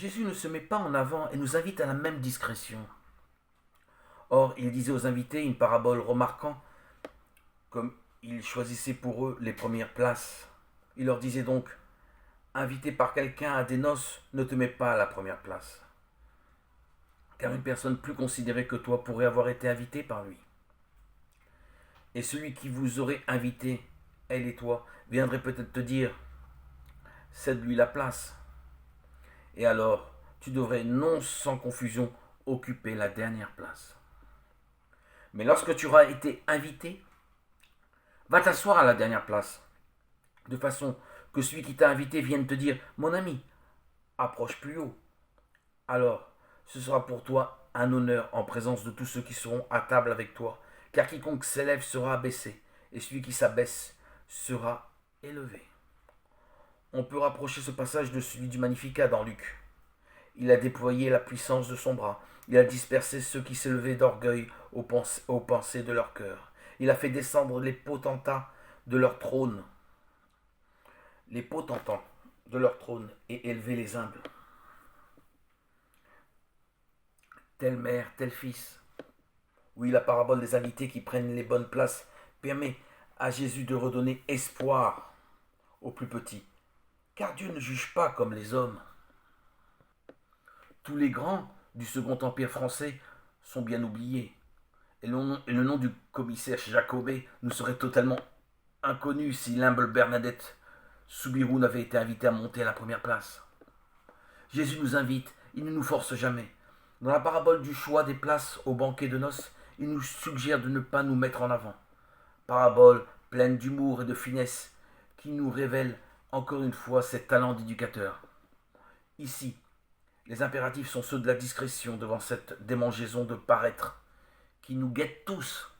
Jésus ne se met pas en avant et nous invite à la même discrétion. Or, il disait aux invités une parabole remarquant comme il choisissait pour eux les premières places. Il leur disait donc: invité par quelqu'un à des noces, ne te mets pas à la première place, car une personne plus considérée que toi pourrait avoir été invitée par lui. Et celui qui vous aurait invité, elle et toi, viendrait peut-être te dire: cède-lui la place. Et alors, tu devrais non sans confusion occuper la dernière place. Mais lorsque tu auras été invité, va t'asseoir à la dernière place, de façon que celui qui t'a invité vienne te dire: mon ami, approche plus haut. Alors, ce sera pour toi un honneur en présence de tous ceux qui seront à table avec toi, car quiconque s'élève sera abaissé, et celui qui s'abaisse sera élevé. On peut rapprocher ce passage de celui du Magnificat dans Luc. Il a déployé la puissance de son bras. Il a dispersé ceux qui s'élevaient d'orgueil aux pensées de leur cœur. Il a fait descendre les potentats de leur trône, et élevé les humbles. Tel mère, tel fils. Oui, la parabole des invités qui prennent les bonnes places permet à Jésus de redonner espoir aux plus petits. Car Dieu ne juge pas comme les hommes. Tous les grands du Second Empire français sont bien oubliés. Et le nom du commissaire Jacobet nous serait totalement inconnu si l'humble Bernadette Soubirous n'avait été invitée à monter à la première place. Jésus nous invite, il ne nous force jamais. Dans la parabole du choix des places au banquet de noces, il nous suggère de ne pas nous mettre en avant. Parabole pleine d'humour et de finesse qui nous révèle encore une fois ses talents d'éducateur. Ici, les impératifs sont ceux de la discrétion devant cette démangeaison de paraître qui nous guette tous.